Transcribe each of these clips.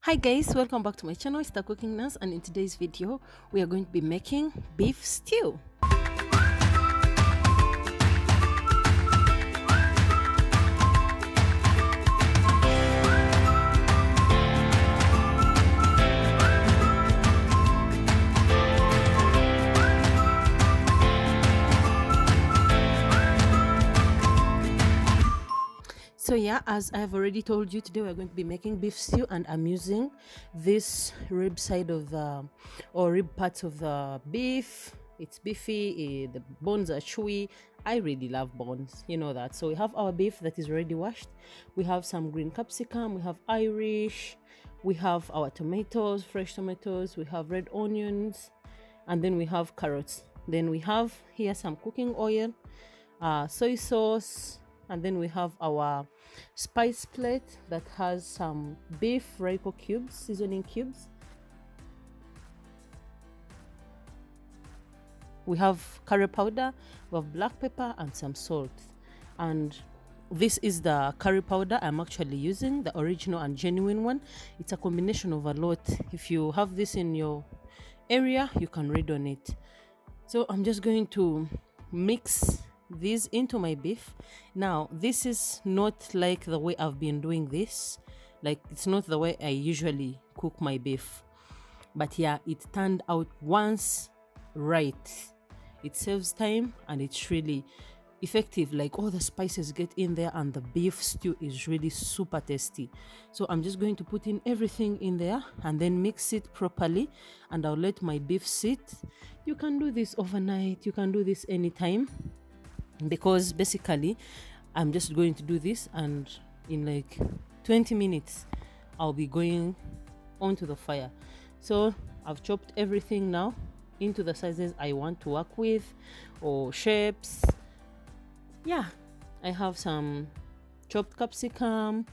Hi guys, welcome back to my channel. It's the Cooking Nurse, and in today's video we are going to be making beef stew. So yeah, as I've already told you, today we're going to be making beef stew, and I'm using this rib side of the or rib parts of the beef. It's beefy, the bones are chewy. I really love bones, you know that. So we have our beef that is already washed. We have some green capsicum, we have Irish, we have our tomatoes, fresh tomatoes, we have red onions, and then we have carrots. Then we have here some cooking oil, soy sauce, and then we have our spice plate that has some beef Royco cubes, seasoning cubes. We have curry powder, we have black pepper, and some salt. And this is the curry powder I'm actually using, the original and genuine one. It's a combination of a lot. If you have this in your area, you can read on it. So I'm just going to mix these into my beef. Now this is not like the way I've been doing this, like it's not the way I usually cook my beef, but yeah, it turned out once right. It saves time and it's really effective. Like all the spices get in there and the beef stew is really super tasty. So I'm just going to put in everything in there and then mix it properly, and I'll let my beef sit. You can do this overnight, you can do this anytime, because basically I'm just going to do this, and in like 20 minutes I'll be going onto the fire. So I've chopped everything now into the sizes I want to work with, or shapes. Yeah, I have some chopped capsicum,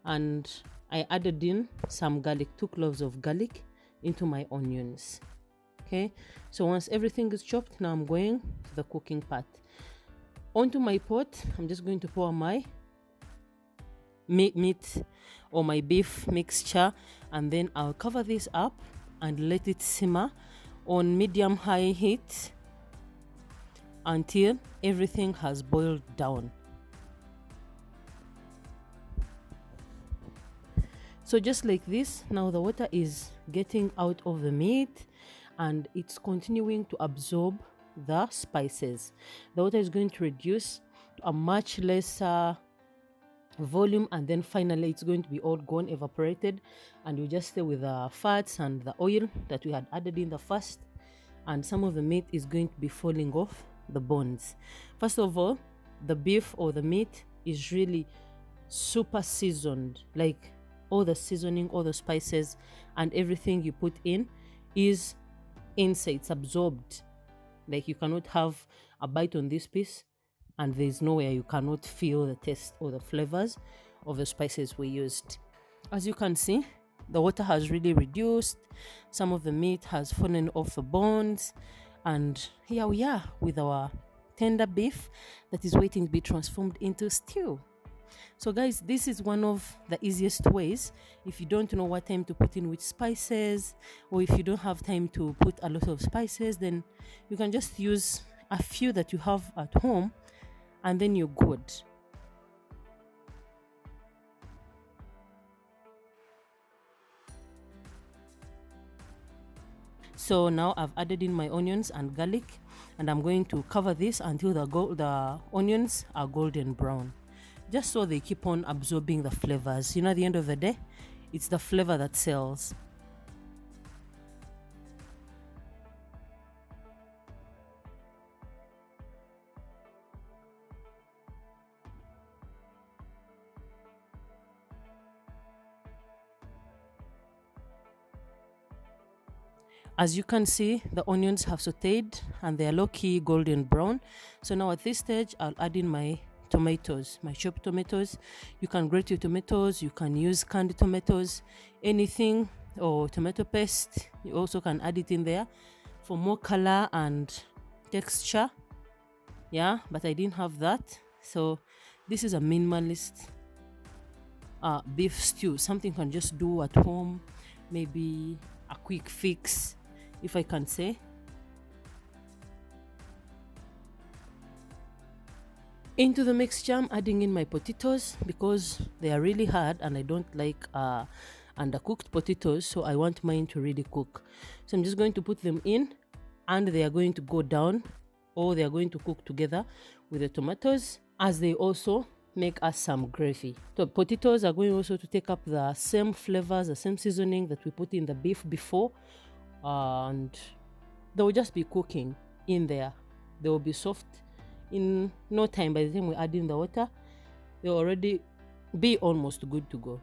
and I added in some garlic, 2 cloves of garlic into my onions. Okay, so once everything is chopped, now I'm going to the cooking part. Onto my pot, I'm just going to pour my meat or my beef mixture, and then I'll cover this up and let it simmer on medium high heat until everything has boiled down. So just like this, now the water is getting out of the meat and it's continuing to absorb the spices. The water is going to reduce to a much lesser volume, and then finally it's going to be all gone, evaporated, and you just stay with the fats and the oil that we had added in the first, and some of the meat is going to be falling off the bones. First of all, the beef or the meat is really super seasoned. Like all the seasoning, all the spices and everything you put in is inside, it's absorbed. Like you cannot have a bite on this piece and there's nowhere you cannot feel the taste or the flavors of the spices we used. As you can see, the water has really reduced, some of the meat has fallen off the bones, and here we are with our tender beef that is waiting to be transformed into stew. So guys, this is one of the easiest ways. If you don't know what time to put in which spices, or if you don't have time to put a lot of spices, then you can just use a few that you have at home and then you're good. So now I've added in my onions and garlic, and I'm going to cover this until the onions are golden brown, just so they keep on absorbing the flavors. You know, at the end of the day, it's the flavor that sells. As you can see, the onions have sauteed and they are low-key golden brown. So now at this stage, I'll add in my tomatoes, my chopped tomatoes. You can grate your tomatoes, you can use canned tomatoes, anything, or tomato paste. You also can add it in there for more color and texture. Yeah, but I didn't have that, so this is a minimalist beef stew, something you can just do at home. maybe a quick fix, if I can say. Into the mixture, I'm adding in my potatoes because they are really hard and I don't like undercooked potatoes, so I want mine to really cook. So I'm just going to put them in, and they are going to go down, or they are going to cook together with the tomatoes, as they also make us some gravy. So potatoes are going also to take up the same flavors, the same seasoning that we put in the beef before, and they will just be cooking in there. They will be soft in no time. By the time we add in the water, they'll already be almost good to go.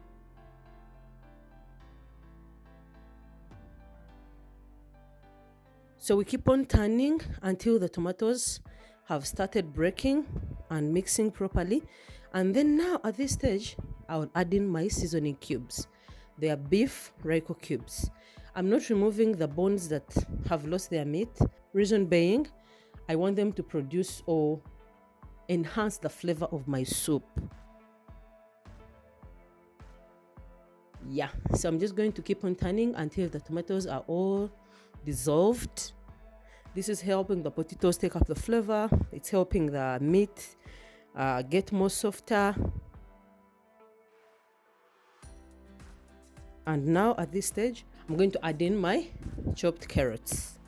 So we keep on turning until the tomatoes have started breaking and mixing properly. And then now at this stage, I'll add in my seasoning cubes. They are beef Royco cubes. I'm not removing the bones that have lost their meat. Reason being, I want them to produce or enhance the flavor of my soup. Yeah, so I'm just going to keep on turning until the tomatoes are all dissolved. This is helping the potatoes take up the flavor. It's helping the meat get more softer. And now at this stage, I'm going to add in my chopped carrots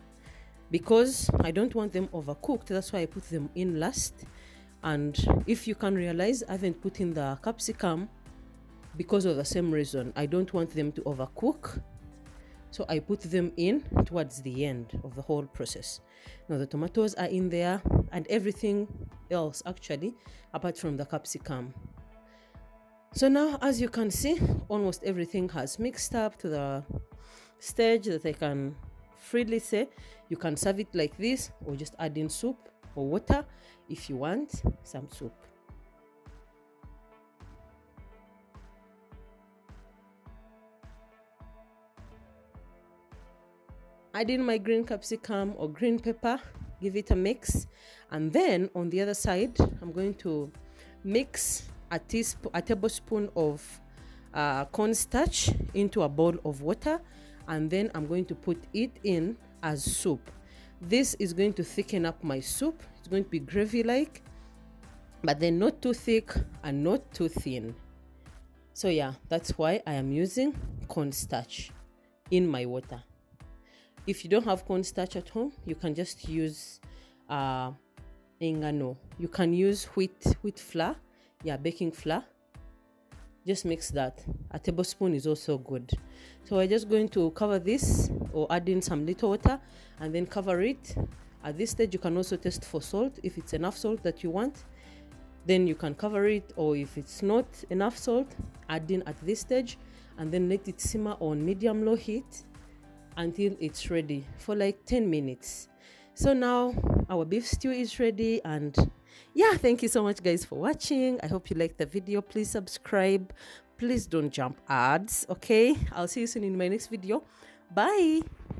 because I don't want them overcooked. That's why I put them in last. And if you can realize, I haven't put in the capsicum because of the same reason. I don't want them to overcook, so I put them in towards the end of the whole process. Now the tomatoes are in there and everything else actually apart from the capsicum. So now, as you can see, almost everything has mixed up to the stage that I can freely say you can serve it like this, or just add in soup or water if you want some soup. Add in my green capsicum or green pepper, give it a mix, and then on the other side I'm going to mix a tablespoon of cornstarch into a bowl of water, and then I'm going to put it in as soup. This is going to thicken up my soup. It's going to be gravy like, but then not too thick and not too thin. So yeah, that's why I am using cornstarch in my water. If you don't have cornstarch at home, you can just use ingano. You can use wheat flour, yeah, baking flour. Just mix that. A tablespoon is also good. So we're just going to cover this or add in some little water and then cover it. At this stage, you can also test for salt. If it's enough salt that you want, then you can cover it, or if it's not enough salt, add in at this stage and then let it simmer on medium-low heat until it's ready for like 10 minutes. So now our beef stew is ready, and yeah, thank you so much guys for watching. I hope you liked the video. Please subscribe, please don't jump ads. Okay, I'll see you soon in my next video. Bye.